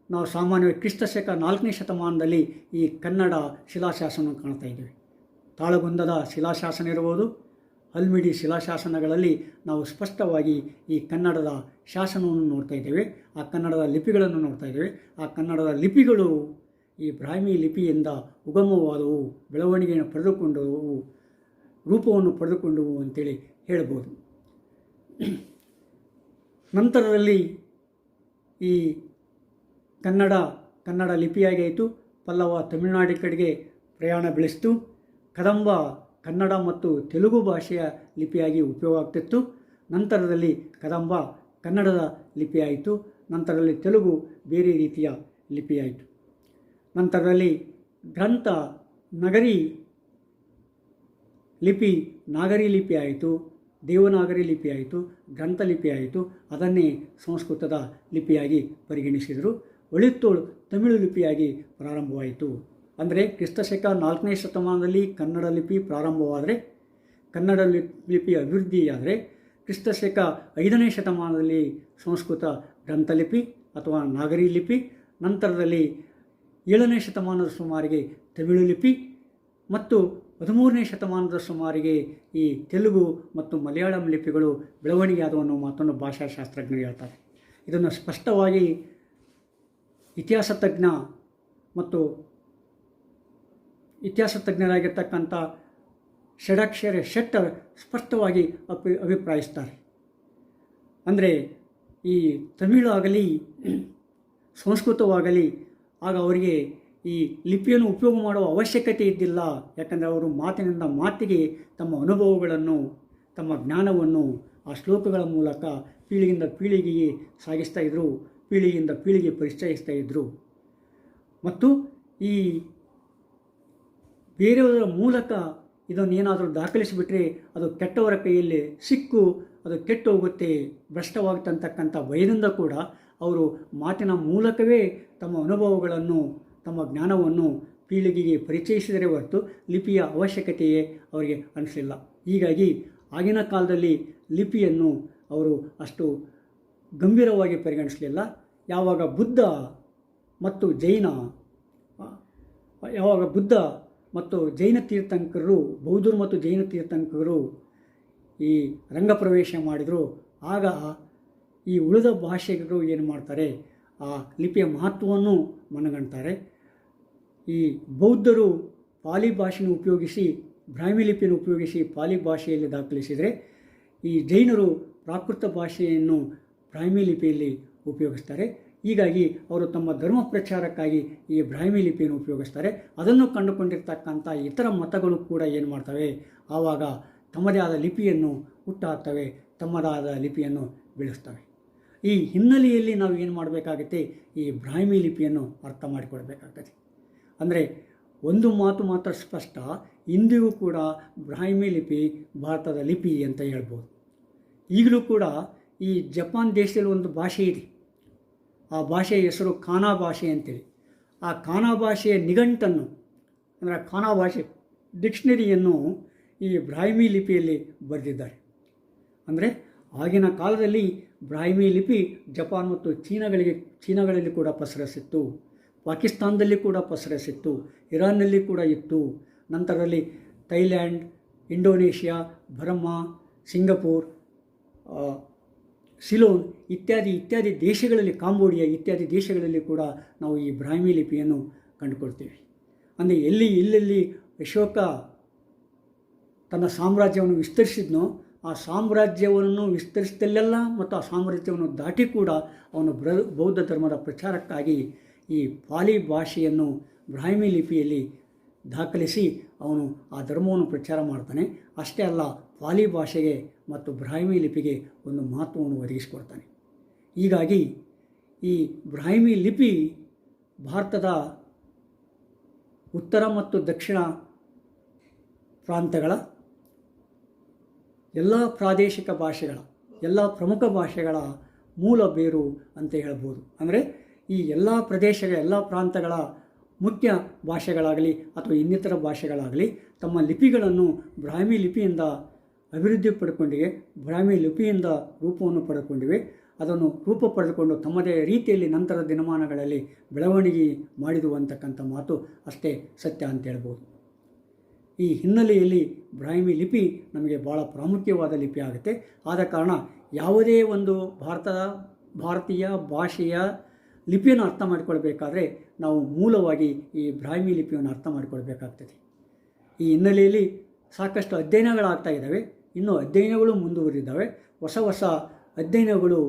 ನಾವು ಸಾಮಾನ್ಯವಾಗಿ ಕ್ರಿಸ್ತಶಕ 4ನೇ ಶತಮಾನದಲ್ಲಿ ಈ ಕನ್ನಡ ಶಿಲಾಶಾಸನ ಕಾಣ್ತಾ ಇದ್ದೀವಿ. ತಾಳಗುಂದದ ಶಿಲಾಶಾಸನ ಇರ್ಬೋದು, ಹಲ್ಮಿಡಿ ಶಿಲಾಶಾಸನಗಳಲ್ಲಿ ನಾವು ಸ್ಪಷ್ಟವಾಗಿ ಈ ಕನ್ನಡದ ಶಾಸನವನ್ನು ನೋಡ್ತಾ ಇದ್ದೇವೆ, ಆ ಕನ್ನಡದ ಲಿಪಿಗಳನ್ನು ನೋಡ್ತಾ ಇದ್ದೇವೆ. ಆ ಕನ್ನಡದ ಲಿಪಿಗಳು ಈ ಬ್ರಾಹ್ಮಿ ಲಿಪಿಯಿಂದ ಉಗಮವಾದವು, ಬೆಳವಣಿಗೆಯನ್ನು ಪಡೆದುಕೊಂಡವು, ರೂಪವನ್ನು ಪಡೆದುಕೊಂಡವು ಅಂತೇಳಿ ಹೇಳ್ಬೋದು. ನಂತರದಲ್ಲಿ ಈ ಕನ್ನಡ ಲಿಪಿಯಾಗಿ ಆಯಿತು. ಪಲ್ಲವ ತಮಿಳುನಾಡಿನ ಕಡೆಗೆ ಪ್ರಯಾಣ ಬೆಳೆಸಿತು. ಕದಂಬ ಕನ್ನಡ ಮತ್ತು ತೆಲುಗು ಭಾಷೆಯ ಲಿಪಿಯಾಗಿ ಉಪಯೋಗ ಆಗ್ತಿತ್ತು. ನಂತರದಲ್ಲಿ ಕದಂಬ ಕನ್ನಡದ ಲಿಪಿಯಾಯಿತು. ನಂತರದಲ್ಲಿ ತೆಲುಗು ಬೇರೆ ರೀತಿಯ ಲಿಪಿಯಾಯಿತು. ನಂತರದಲ್ಲಿ ಗ್ರಂಥ ನಗರಿ ಲಿಪಿ ನಾಗರಿ ಲಿಪಿ ಆಯಿತು, ದೇವನಾಗರಿ ಲಿಪಿ ಆಯಿತು, ಗ್ರಂಥ ಲಿಪಿ ಆಯಿತು. ಅದನ್ನೇ ಸಂಸ್ಕೃತದ ಲಿಪಿಯಾಗಿ ಪರಿಗಣಿಸಿದರು. ಒಳಿತ್ತೋಳು ತಮಿಳು ಲಿಪಿಯಾಗಿ ಪ್ರಾರಂಭವಾಯಿತು. ಅಂದರೆ ಕ್ರಿಸ್ತಶಕ 4ನೇ ಶತಮಾನದಲ್ಲಿ ಕನ್ನಡ ಲಿಪಿ ಪ್ರಾರಂಭವಾದರೆ, ಕನ್ನಡ ಲಿಪಿ ಅಭಿವೃದ್ಧಿಯಾದರೆ, ಕ್ರಿಸ್ತಶಕ 5ನೇ ಶತಮಾನದಲ್ಲಿ ಸಂಸ್ಕೃತ ಗ್ರಂಥಲಿಪಿ ಅಥವಾ ನಾಗರಿ ಲಿಪಿ, ನಂತರದಲ್ಲಿ 7ನೇ ಶತಮಾನದ ಸುಮಾರಿಗೆ ತಮಿಳು ಲಿಪಿ ಮತ್ತು 13ನೇ ಶತಮಾನದ ಸುಮಾರಿಗೆ ಈ ತೆಲುಗು ಮತ್ತು ಮಲಯಾಳಂ ಲಿಪಿಗಳು ಬೆಳವಣಿಗೆಯಾದವನ್ನು ಮಾತನ್ನು ಭಾಷಾಶಾಸ್ತ್ರಜ್ಞರು ಹೇಳ್ತಾರೆ. ಇದನ್ನು ಸ್ಪಷ್ಟವಾಗಿ ಇತಿಹಾಸ ತಜ್ಞರಾಗಿರ್ತಕ್ಕಂಥ ಷಡಾಕ್ಷರ ಶೆಟ್ಟರ್ ಸ್ಪಷ್ಟವಾಗಿ ಅಭಿಪ್ರಾಯಿಸ್ತಾರೆ. ಅಂದರೆ ಈ ತಮಿಳಾಗಲಿ ಸಂಸ್ಕೃತವಾಗಲಿ ಆಗ ಅವರಿಗೆ ಈ ಲಿಪಿಯನ್ನು ಉಪಯೋಗ ಮಾಡುವ ಅವಶ್ಯಕತೆ ಇದ್ದಿಲ್ಲ. ಯಾಕಂದರೆ ಅವರು ಮಾತಿನಿಂದ ಮಾತಿಗೆ ತಮ್ಮ ಅನುಭವಗಳನ್ನು, ತಮ್ಮ ಜ್ಞಾನವನ್ನು ಆ ಶ್ಲೋಕಗಳ ಮೂಲಕ ಪೀಳಿಗೆಯಿಂದ ಪೀಳಿಗೆಗೆ ಸಾಗಿಸ್ತಾ ಇದ್ದರು, ಪೀಳಿಗೆಯಿಂದ ಪೀಳಿಗೆ ಪರಿಚಯಿಸ್ತಾ ಇದ್ದರು. ಮತ್ತು ಈ ಬೇರೆಯವರ ಮೂಲಕ ಇದನ್ನೇನಾದರೂ ದಾಖಲಿಸಿಬಿಟ್ರೆ ಅದು ಕೆಟ್ಟವರ ಕೈಯಲ್ಲಿ ಸಿಕ್ಕು ಅದು ಕೆಟ್ಟು ಹೋಗುತ್ತೆ, ಭ್ರಷ್ಟವಾಗುತ್ತಂತಕ್ಕಂಥ ಭಯದಿಂದ ಕೂಡ ಅವರು ಮಾತಿನ ಮೂಲಕವೇ ತಮ್ಮ ಅನುಭವಗಳನ್ನು, ತಮ್ಮ ಜ್ಞಾನವನ್ನು ಪೀಳಿಗೆಗೆ ಪರಿಚಯಿಸಿದರೆ ಹೊರತು ಲಿಪಿಯ ಅವಶ್ಯಕತೆಯೇ ಅವರಿಗೆ ಅನಿಸಲಿಲ್ಲ. ಹೀಗಾಗಿ ಆಗಿನ ಕಾಲದಲ್ಲಿ ಲಿಪಿಯನ್ನು ಅವರು ಅಷ್ಟು ಗಂಭೀರವಾಗಿ ಪರಿಗಣಿಸಲಿಲ್ಲ. ಯಾವಾಗ ಬುದ್ಧ ಮತ್ತು ಜೈನ ತೀರ್ಥಂಕರರು, ಬೌದ್ಧರು ಮತ್ತು ಜೈನ ತೀರ್ಥಂಕರರು ಈ ರಂಗಪ್ರವೇಶ ಮಾಡಿದರು, ಆಗ ಈ ಉಳಿದ ಭಾಷೆಗರು ಏನು ಮಾಡ್ತಾರೆ, ಆ ಲಿಪಿಯ ಮಹತ್ವವನ್ನು ಮನಗಣ್ತಾರೆ. ಈ ಬೌದ್ಧರು ಪಾಲಿ ಭಾಷೆಯನ್ನು ಉಪಯೋಗಿಸಿ, ಬ್ರಾಹ್ಮಿ ಲಿಪಿಯನ್ನು ಉಪಯೋಗಿಸಿ ಪಾಲಿ ಭಾಷೆಯಲ್ಲಿ ದಾಖಲಿಸಿದರೆ, ಈ ಜೈನರು ಪ್ರಾಕೃತ ಭಾಷೆಯನ್ನು ಬ್ರಾಹ್ಮಿ ಲಿಪಿಯಲ್ಲಿ ಉಪಯೋಗಿಸ್ತಾರೆ. ಹೀಗಾಗಿ ಅವರು ತಮ್ಮ ಧರ್ಮ ಪ್ರಚಾರಕ್ಕಾಗಿ ಈ ಬ್ರಾಹ್ಮಿ ಲಿಪಿಯನ್ನು ಉಪಯೋಗಿಸ್ತಾರೆ. ಅದನ್ನು ಕಂಡುಕೊಂಡಿರ್ತಕ್ಕಂಥ ಇತರ ಮತಗಳು ಕೂಡ ಏನು ಮಾಡ್ತವೆ, ಆವಾಗ ತಮ್ಮದೇ ಆದ ಲಿಪಿಯನ್ನು ಹುಟ್ಟುಹಾಕ್ತವೆ, ತಮ್ಮದಾದ ಲಿಪಿಯನ್ನು ಬೆಳೆಸ್ತವೆ. ಈ ಹಿನ್ನೆಲೆಯಲ್ಲಿ ನಾವು ಏನು ಮಾಡಬೇಕಾಗುತ್ತೆ, ಈ ಬ್ರಾಹ್ಮಿ ಲಿಪಿಯನ್ನು ಅರ್ಥ ಮಾಡಿಕೊಳ್ಬೇಕಾಗ್ತದೆ. ಅಂದರೆ ಒಂದು ಮಾತು ಮಾತ್ರ ಸ್ಪಷ್ಟ, ಇಂದಿಗೂ ಕೂಡ ಬ್ರಾಹ್ಮಿ ಲಿಪಿ ಭಾರತದ ಲಿಪಿ ಅಂತ ಹೇಳ್ಬೋದು. ಈಗಲೂ ಕೂಡ ಈ ಜಪಾನ್ ದೇಶದಲ್ಲಿ ಒಂದು ಭಾಷೆ ಇದೆ, ಆ ಭಾಷೆಯ ಹೆಸರು ಕಾನಾ ಭಾಷೆ ಅಂತೇಳಿ. ಆ ಕಾನಾ ಭಾಷೆಯ ನಿಘಂಟನ್ನು, ಅಂದರೆ ಕಾನಾ ಭಾಷೆ ಡಿಕ್ಷನರಿಯನ್ನು ಈ ಬ್ರಾಹ್ಮಿ ಲಿಪಿಯಲ್ಲಿ ಬರೆದಿದ್ದಾರೆ. ಅಂದರೆ ಆಗಿನ ಕಾಲದಲ್ಲಿ ಬ್ರಾಹ್ಮಿ ಲಿಪಿ ಜಪಾನ್ ಮತ್ತು ಚೀನಾಗಳಲ್ಲಿ ಕೂಡ ಪಸರಿಸಿತ್ತು, ಪಾಕಿಸ್ತಾನದಲ್ಲಿ ಕೂಡ ಪಸರಿಸಿತ್ತು, ಇರಾನ್ನಲ್ಲಿ ಕೂಡ ಇತ್ತು. ನಂತರದಲ್ಲಿ Thailand, Indonesia, Burma, Singapore, Ceylon ಇತ್ಯಾದಿ ದೇಶಗಳಲ್ಲಿ, ಕಾಂಬೋಡಿಯಾ ಇತ್ಯಾದಿ ದೇಶಗಳಲ್ಲಿ ಕೂಡ ನಾವು ಈ ಬ್ರಾಹ್ಮಿ ಲಿಪಿಯನ್ನು ಕಂಡುಕೊಳ್ತೀವಿ. ಅಂದರೆ ಎಲ್ಲೆಲ್ಲಿ ಅಶೋಕ ತನ್ನ ಸಾಮ್ರಾಜ್ಯವನ್ನು ವಿಸ್ತರಿಸಿದ್ನೋ, ಆ ಸಾಮ್ರಾಜ್ಯವನ್ನು ವಿಸ್ತರಿಸಿದಲ್ಲೆಲ್ಲ ಮತ್ತು ಆ ಸಾಮ್ರಾಜ್ಯವನ್ನು ದಾಟಿ ಕೂಡ ಅವನು ಬೌದ್ಧ ಧರ್ಮದ ಪ್ರಚಾರಕ್ಕಾಗಿ ಈ ಪಾಲಿ ಭಾಷೆಯನ್ನು ಬ್ರಾಹ್ಮಿ ಲಿಪಿಯಲ್ಲಿ ದಾಖಲಿಸಿ ಅವನು ಆ ಧರ್ಮವನ್ನು ಪ್ರಚಾರ ಮಾಡ್ತಾನೆ. ಅಷ್ಟೇ ಅಲ್ಲ, ಪಾಲಿ ಭಾಷೆಗೆ ಮತ್ತು ಬ್ರಾಹ್ಮಿ ಲಿಪಿಗೆ ಒಂದು ಮಹತ್ವವನ್ನು ಒದಗಿಸಿಕೊಡ್ತಾನೆ. ಹೀಗಾಗಿ ಈ ಬ್ರಾಹ್ಮಿ ಲಿಪಿ ಭಾರತದ ಉತ್ತರ ಮತ್ತು ದಕ್ಷಿಣ ಪ್ರಾಂತಗಳ ಎಲ್ಲ ಪ್ರಾದೇಶಿಕ ಭಾಷೆಗಳ, ಎಲ್ಲ ಪ್ರಮುಖ ಭಾಷೆಗಳ ಮೂಲ ಬೇರು ಅಂತ ಹೇಳ್ಬೋದು. ಅಂದರೆ ಈ ಎಲ್ಲ ಪ್ರದೇಶಗಳ, ಎಲ್ಲ ಪ್ರಾಂತಗಳ ಮುಖ್ಯ ಭಾಷೆಗಳಾಗಲಿ ಅಥವಾ ಇನ್ನಿತರ ಭಾಷೆಗಳಾಗಲಿ ತಮ್ಮ ಲಿಪಿಗಳನ್ನು ಬ್ರಾಹ್ಮಿ ಲಿಪಿಯಿಂದ ಅಭಿವೃದ್ಧಿ ಪಡ್ಕೊಂಡಿವೆ, ಬ್ರಾಹ್ಮಿ ಲಿಪಿಯಿಂದ ರೂಪವನ್ನು ಪಡೆದುಕೊಂಡಿವೆ. ಅದನ್ನು ರೂಪ ಪಡೆದುಕೊಂಡು ತಮ್ಮದೇ ರೀತಿಯಲ್ಲಿ ನಂತರ ದಿನಮಾನಗಳಲ್ಲಿ ಬೆಳವಣಿಗೆ ಮಾಡಿದು ಅಂತಕ್ಕಂಥ ಮಾತು ಅಷ್ಟೇ ಸತ್ಯ ಅಂತ ಹೇಳ್ಬೋದು. ಈ ಹಿನ್ನೆಲೆಯಲ್ಲಿ ಬ್ರಾಹ್ಮಿ ಲಿಪಿ ನಮಗೆ ಭಾಳ ಪ್ರಾಮುಖ್ಯವಾದ ಲಿಪಿ ಆಗುತ್ತೆ. ಆದ ಕಾರಣ ಯಾವುದೇ ಒಂದು ಭಾರತೀಯ ಭಾಷೆಯ ಲಿಪಿಯನ್ನು ಅರ್ಥ ಮಾಡಿಕೊಳ್ಬೇಕಾದ್ರೆ ನಾವು ಮೂಲವಾಗಿ ಈ ಬ್ರಾಹ್ಮಿ ಲಿಪಿಯನ್ನು ಅರ್ಥ ಮಾಡಿಕೊಳ್ಬೇಕಾಗ್ತದೆ. ಈ ಹಿನ್ನೆಲೆಯಲ್ಲಿ ಸಾಕಷ್ಟು ಅಧ್ಯಯನಗಳಾಗ್ತಾ ಇದ್ದಾವೆ. ಇನ್ನೂ ಅಧ್ಯಯನಗಳು ಮುಂದುವರಿದ್ದಾವೆ. ಹೊಸ ಹೊಸ ಅಧ್ಯಯನಗಳು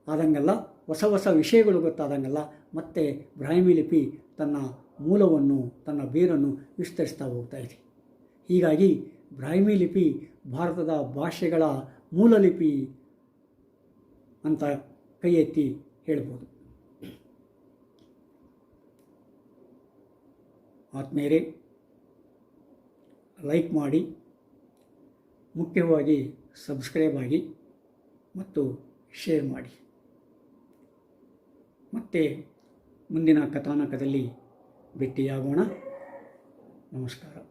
ಆದಂಗೆಲ್ಲ, ಹೊಸ ಹೊಸ ವಿಷಯಗಳು ಗೊತ್ತಾದಂಗೆಲ್ಲ ಮತ್ತೆ ಬ್ರಾಹ್ಮಿ ಲಿಪಿ ತನ್ನ ಮೂಲವನ್ನು, ತನ್ನ ಬೇರನ್ನು ವಿಸ್ತರಿಸ್ತಾ ಹೋಗ್ತಾ ಇದೆ. ಹೀಗಾಗಿ ಬ್ರಾಹ್ಮಿ ಲಿಪಿ ಭಾರತದ ಭಾಷೆಗಳ ಮೂಲ ಲಿಪಿ ಅಂತ ಕೈ ಎತ್ತಿ ಹೇಳ್ಬೋದು. ಆತ್ಮೀಯರೇ, ಲೈಕ್ ಮಾಡಿ, ಮುಖ್ಯವಾಗಿ ಸಬ್ಸ್ಕ್ರೈಬ್ ಆಗಿ ಮತ್ತು ಶೇರ್ ಮಾಡಿ. ಮತ್ತೆ ಮುಂದಿನ ಕಥಾನಕದಲ್ಲಿ ಭೇಟಿಯಾಗೋಣ. ನಮಸ್ಕಾರ.